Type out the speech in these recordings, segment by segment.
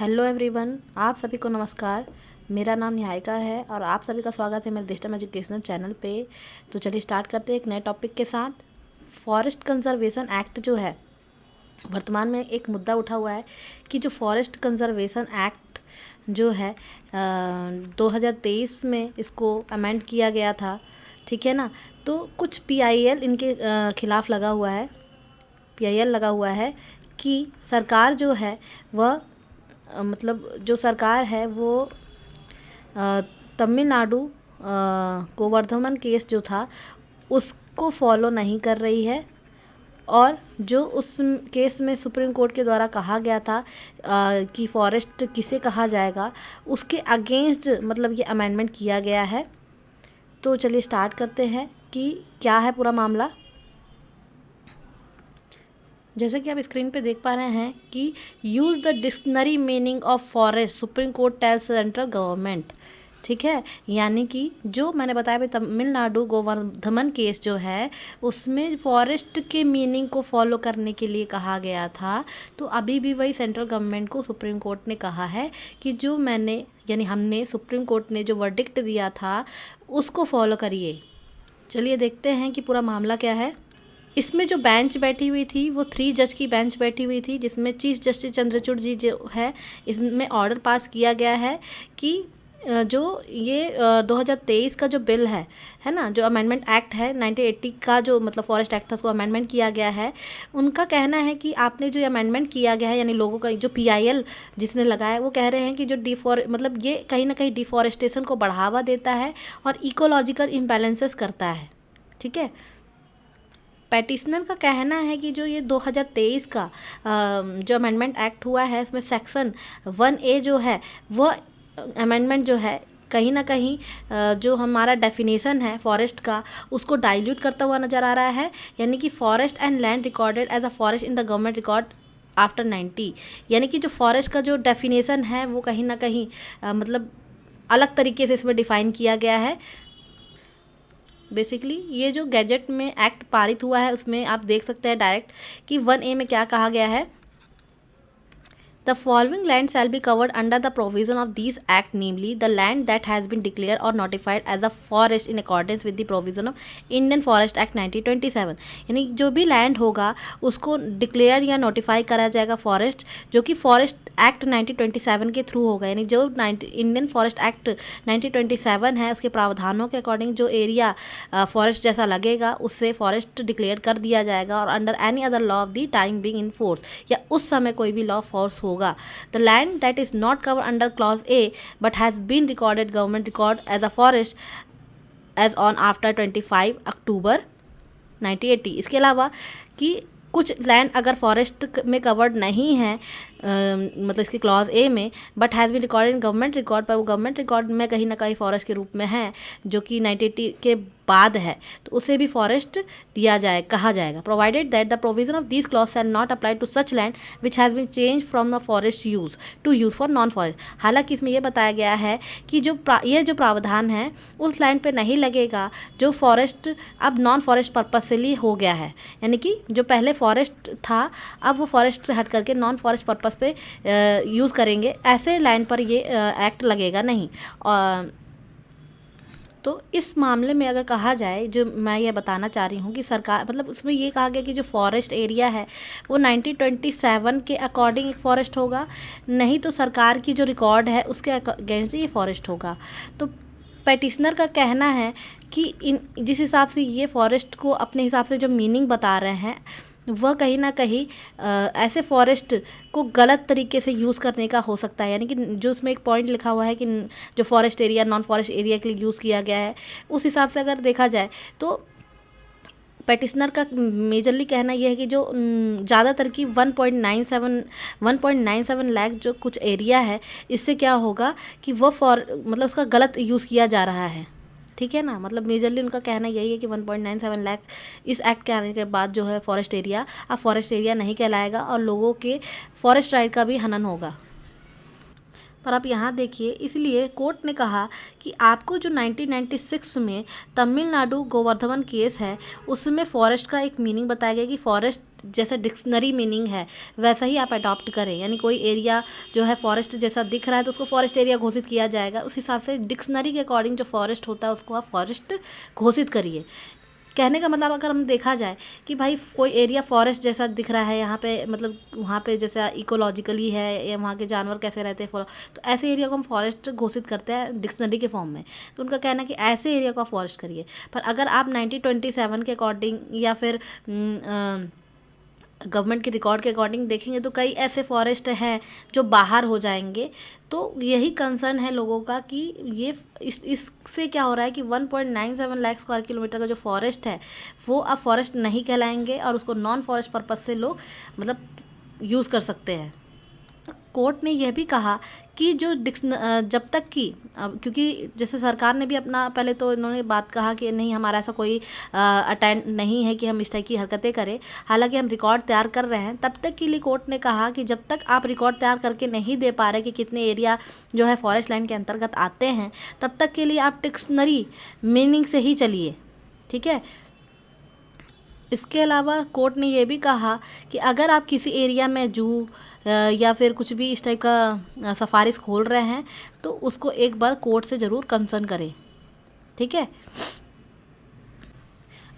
Hello everyone, आप सभी को नमस्कार। मेरा नाम निहारिका है और आप सभी का स्वागत है मेरे डिजिटल एजुकेशनल चैनल पे। तो चलिए स्टार्ट करते हैं एक नए टॉपिक के साथ। फॉरेस्ट कंजर्वेशन एक्ट जो है, वर्तमान में एक मुद्दा उठा हुआ है कि जो फॉरेस्ट कंजर्वेशन एक्ट जो है 2023 में इसको अमेंड किया गया था, ठीक है ना। तो कुछ PIL इनके खिलाफ लगा हुआ है, PIL लगा हुआ है कि सरकार जो है वह मतलब जो सरकार है वो तमिलनाडु गोवर्धन केस जो था उसको फॉलो नहीं कर रही है, और जो उस केस में सुप्रीम कोर्ट के द्वारा कहा गया था कि फॉरेस्ट किसे कहा जाएगा, उसके अगेंस्ट मतलब ये अमेंडमेंट किया गया है। तो चलिए स्टार्ट करते हैं कि क्या है पूरा मामला। जैसे कि आप स्क्रीन पे देख पा रहे हैं कि use the dictionary meaning of forest, supreme court tells central government, ठीक है। यानी कि जो मैंने बताया भाई तमिलनाडु गोवर्धन केस जो है उसमें फॉरेस्ट के मीनिंग को फॉलो करने के लिए कहा गया था। तो अभी भी वही सेंट्रल गवर्नमेंट को सुप्रीम कोर्ट ने कहा है कि जो मैंने यानी हमने सुप्रीम कोर्ट ने जो वर्डिक्ट दिया था उसको फॉलो करिए। चलिए देखते हैं कि पूरा मामला क्या है। इसमें जो बेंच बैठी हुई थी वो 3 जज की बेंच बैठी हुई थी, जिसमें चीफ जस्टिस चंद्रचूड़ जी जो है, इसमें ऑर्डर पास किया गया है कि जो ये 2023 का जो बिल है ना, जो अमेंडमेंट एक्ट है 1980 का, जो मतलब फॉरेस्ट एक्ट था उसको अमेंडमेंट किया गया है। उनका कहना है कि आपने जो अमेंडमेंट किया गया है, यानी लोगों का जो PIL जिसने लगाया, वो कह रहे हैं कि जो मतलब ये कहीं ना कहीं डिफॉरेस्टेशन को बढ़ावा देता है और इकोलॉजिकल इम्बैलेंसेस करता है, ठीक है। पैटिशनर का कहना है कि जो ये 2023 का जो अमेंडमेंट एक्ट हुआ है इसमें सेक्शन 1A जो है वो अमेंडमेंट जो है कहीं ना कहीं जो हमारा डेफिनेशन है फॉरेस्ट का उसको डाइल्यूट करता हुआ नज़र आ रहा है। यानी कि forest and land recorded as a forest in the government record after 90, यानी कि जो फॉरेस्ट का जो डेफिनेशन है वो कहीं ना कहीं मतलब अलग तरीके से इसमें डिफ़ाइन किया गया है। बेसिकली ये जो गैजेट में एक्ट पारित हुआ है उसमें आप देख सकते हैं डायरेक्ट कि 1A में क्या कहा गया है। The following land shall be covered under the provision of these act, namely the land that has been declared or notified as a forest in accordance with the provision of Indian Forest Act 1927। यानी जो भी land होगा उसको declare या notify करा जाएगा forest, जो कि फॉरेस्ट एक्ट 1927 के थ्रू होगा। यानी जो इंडियन फॉरेस्ट एक्ट 1927 है उसके प्रावधानों के अकॉर्डिंग जो एरिया फॉरेस्ट जैसा लगेगा उससे फॉरेस्ट डिक्लेयर कर दिया जाएगा, और under any other law of the time being in force, या उस समय कोई भी लॉ फोर्स होगा। The land that is not covered under clause A but has been recorded government record as a forest as on after 25 October 1980। इसके अलावा कि कुछ लैंड अगर फॉरेस्ट में कवर्ड नहीं है मतलब इसकी क्लॉज A में, but has been recorded in government record, पर वो गवर्नमेंट रिकॉर्ड में कहीं ना कहीं फॉरेस्ट के रूप में है जो कि 1980 के बाद है, तो उसे भी फॉरेस्ट दिया जाए कहा जाएगा। Provided that the provision of this clause can not apply to such land which has been change from the forest use to use for non forest. हालांकि इसमें यह बताया गया है कि ये जो प्रावधान है उस लैंड पे नहीं लगेगा जो फॉरेस्ट अब नॉन फॉरेस्ट पर्पज से लिए हो गया है। यानी कि जो पहले फॉरेस्ट था अब वो फॉरेस्ट से हट करके नॉन फॉरेस्ट पर्पज पे यूज़ करेंगे, ऐसे लैंड पर ये एक्ट लगेगा नहीं। तो इस मामले में अगर कहा जाए, जो मैं ये बताना चाह रही हूँ कि सरकार मतलब उसमें ये कहा गया कि जो फॉरेस्ट एरिया है वो 1927 के अकॉर्डिंग एक फॉरेस्ट होगा, नहीं तो सरकार की जो रिकॉर्ड है उसके अगेंस्ट ये फॉरेस्ट होगा। तो पेटिशनर का कहना है कि जिस हिसाब से ये फॉरेस्ट को अपने हिसाब से जो मीनिंग बता रहे हैं वह कहीं ना कहीं ऐसे फॉरेस्ट को गलत तरीके से यूज़ करने का हो सकता है। यानी कि जो उसमें एक पॉइंट लिखा हुआ है कि जो forest area non forest area के लिए यूज़ किया गया है, उस हिसाब से अगर देखा जाए तो पेटिशनर का मेजरली कहना यह है कि जो ज़्यादातर की 1.97 लाख जो कुछ एरिया है, इससे क्या होगा कि वो मतलब उसका गलत यूज़ किया जा रहा है, ठीक है ना। मतलब मेजरली उनका कहना यही है कि 1.97 लाख इस एक्ट के आने के बाद जो है फॉरेस्ट एरिया अब फॉरेस्ट एरिया नहीं कहलाएगा और लोगों के फॉरेस्ट राइट का भी हनन होगा। पर आप यहाँ देखिए, इसलिए कोर्ट ने कहा कि आपको जो 1996 में तमिलनाडु गोवर्धन केस है उसमें फॉरेस्ट का एक मीनिंग बताया गया कि फॉरेस्ट जैसा डिक्शनरी मीनिंग है वैसा ही आप अडॉप्ट करें। यानी कोई एरिया जो है फॉरेस्ट जैसा दिख रहा है तो उसको फॉरेस्ट एरिया घोषित किया जाएगा, उस हिसाब से डिक्शनरी के अकॉर्डिंग जो फॉरेस्ट होता है उसको आप फॉरेस्ट घोषित करिए। कहने का मतलब अगर हम देखा जाए कि भाई कोई एरिया फॉरेस्ट जैसा दिख रहा है यहाँ पे, मतलब वहाँ पे जैसा इकोलॉजिकली है या वहाँ के जानवर कैसे रहते हैं फॉलो, तो ऐसे एरिया को हम फॉरेस्ट घोषित करते हैं डिक्शनरी के फॉर्म में। तो उनका कहना है कि ऐसे एरिया को आप फॉरेस्ट करिए। पर अगर आप 1927 के अकॉर्डिंग या फिर गवर्नमेंट के रिकॉर्ड के अकॉर्डिंग देखेंगे तो कई ऐसे फॉरेस्ट हैं जो बाहर हो जाएंगे। तो यही कंसर्न है लोगों का कि ये इससे क्या हो रहा है कि 1.97 लाख स्क्वायर किलोमीटर का जो फॉरेस्ट है वो अब फॉरेस्ट नहीं कहलाएंगे और उसको नॉन फॉरेस्ट पर्पस से लोग मतलब यूज़ कर सकते हैं। कोर्ट ने यह भी कहा कि जो जब तक कि अब क्योंकि जैसे सरकार ने भी अपना पहले तो इन्होंने बात कहा कि नहीं हमारा ऐसा कोई अटेंड नहीं है कि हम इस टाइप की हरकतें करें, हालांकि हम रिकॉर्ड तैयार कर रहे हैं। तब तक के लिए कोर्ट ने कहा कि जब तक आप रिकॉर्ड तैयार करके नहीं दे पा रहे कि कितने एरिया जो है फॉरेस्ट लैंड के अंतर्गत आते हैं, तब तक के लिए आप डिक्शनरी मीनिंग से ही चलिए, ठीक है। इसके अलावा कोर्ट ने यह भी कहा कि अगर आप किसी एरिया में जू या फिर कुछ भी इस टाइप का सफारिश खोल रहे हैं तो उसको एक बार कोर्ट से ज़रूर कंसर्न करें, ठीक है।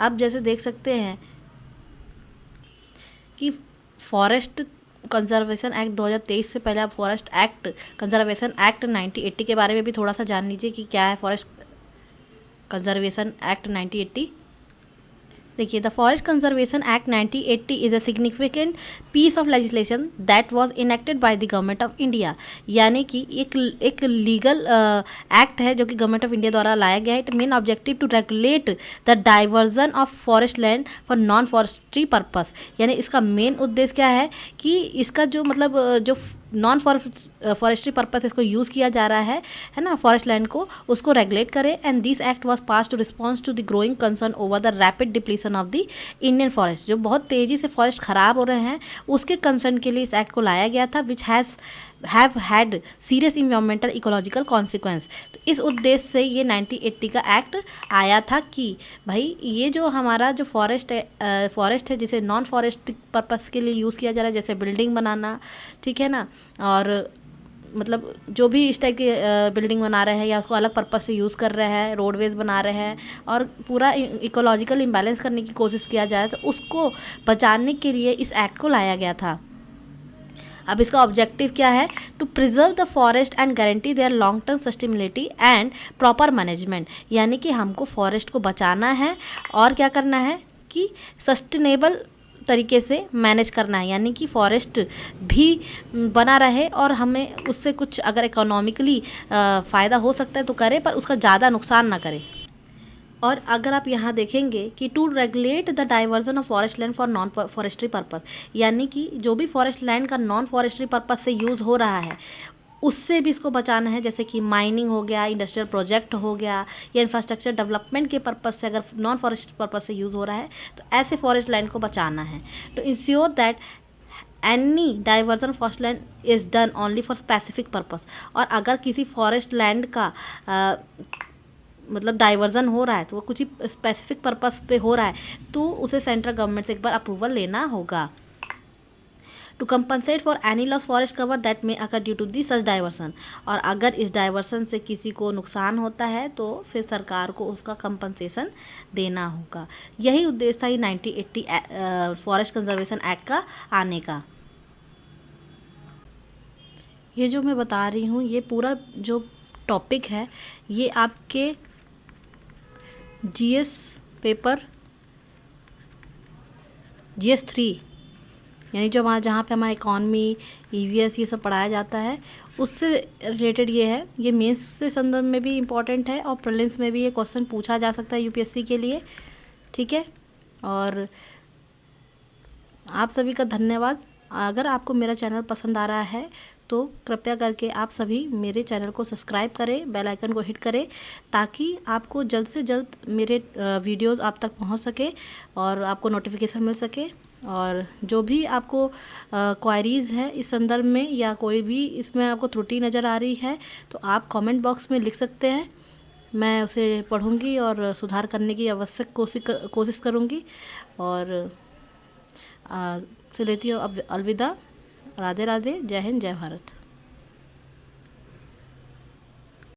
आप जैसे देख सकते हैं कि फॉरेस्ट कंजर्वेशन एक्ट 2023 से पहले आप फॉरेस्ट एक्ट कंजर्वेशन एक्ट 1980 के बारे में भी थोड़ा सा जान लीजिए कि क्या है फॉरेस्ट कंजर्वेशन एक्ट 1980। देखिए, the forest conservation act 1980 is a significant piece of legislation that was enacted by the government of India. यानी कि एक लीगल एक्ट है जो कि गवर्नमेंट ऑफ इंडिया द्वारा लाया गया है। It main objective to regulate the diversion of forest land for non forestry purpose. यानी इसका मेन उद्देश्य क्या है कि इसका जो मतलब जो नॉन फॉरेस्ट्री पर्पस इसको यूज़ किया जा रहा है ना, फॉरेस्ट लैंड को, उसको रेगुलेट करे। And this act was pass to response to the growing concern over the rapid depletion of the Indian forest. जो बहुत तेज़ी से फॉरेस्ट ख़राब हो रहे हैं उसके कंसर्न के लिए इस एक्ट को लाया गया था, which have had serious environmental ecological consequence. तो इस उद्देश्य से ये 1980 का एक्ट आया था कि भाई ये जो हमारा जो फॉरेस्ट है जिसे नॉन फॉरेस्ट पर्पस के लिए यूज़ किया जा रहा है, जैसे बिल्डिंग बनाना, ठीक है ना, और मतलब जो भी इस टाइप की बिल्डिंग बना रहे हैं या उसको अलग पर्पस से यूज़ कर रहे हैं, रोडवेज़ बना रहे हैं और पूरा इकोलॉजिकल इम्बैलेंस करने की कोशिश किया जाए, तो उसको बचाने के लिए इस एक्ट को लाया गया था। अब इसका ऑब्जेक्टिव क्या है? To preserve the forest and guarantee their long term sustainability and proper management. यानी कि हमको फॉरेस्ट को बचाना है और क्या करना है कि सस्टेनेबल तरीके से मैनेज करना है, यानी कि फॉरेस्ट भी बना रहे और हमें उससे कुछ अगर इकोनॉमिकली फ़ायदा हो सकता है तो करें, पर उसका ज़्यादा नुकसान ना करें। और अगर आप यहाँ देखेंगे कि to regulate the diversion of forest land for non forestry purpose, यानी कि जो भी फॉरेस्ट लैंड का नॉन फॉरेस्ट्री पर्पस से यूज़ हो रहा है उससे भी इसको बचाना है। जैसे कि माइनिंग हो गया, इंडस्ट्रियल प्रोजेक्ट हो गया या इंफ्रास्ट्रक्चर डेवलपमेंट के पर्पस से अगर नॉन फॉरेस्ट पर्पस से यूज़ हो रहा है तो ऐसे फॉरेस्ट लैंड को बचाना है। To ensure that any diversion forest land is done only for specific purpose. और अगर किसी फॉरेस्ट लैंड का मतलब डाइवर्जन हो रहा है तो वो कुछ ही स्पेसिफिक पर्पस पे हो रहा है तो उसे सेंट्रल गवर्नमेंट से एक बार अप्रूवल लेना होगा। To compensate for any loss forest cover that may occur due to the such diversion. और अगर इस डाइवर्सन से किसी को नुकसान होता है तो फिर सरकार को उसका कंपनसेशन देना होगा। यही उद्देश्य था ये 1980 फॉरेस्ट कंजर्वेशन एक्ट का आने का। ये जो मैं बता रही हूँ ये पूरा जो टॉपिक है ये आपके जीएस पेपर GS 3 यानी जो हमारा जहाँ पे हमारा इकॉनमी, EVS ये सब पढ़ाया जाता है उससे रिलेटेड ये है। ये मेंस से संदर्भ में भी इम्पॉर्टेंट है और प्रीलिम्स में भी ये क्वेश्चन पूछा जा सकता है UPSC के लिए, ठीक है। और आप सभी का धन्यवाद। अगर आपको मेरा चैनल पसंद आ रहा है तो कृपया करके आप सभी मेरे चैनल को सब्सक्राइब करें, बेल आइकन को हिट करें ताकि आपको जल्द से जल्द मेरे वीडियोस आप तक पहुंच सके और आपको नोटिफिकेशन मिल सके। और जो भी आपको क्वायरीज़ हैं इस संदर्भ में या कोई भी इसमें आपको त्रुटि नज़र आ रही है तो आप कमेंट बॉक्स में लिख सकते हैं, मैं उसे पढ़ूंगी और सुधार करने की आवश्यक कोशिश करूंगी। और से लेती हूँ अब अलविदा। राधे राधे, जय हिंद, जय भारत।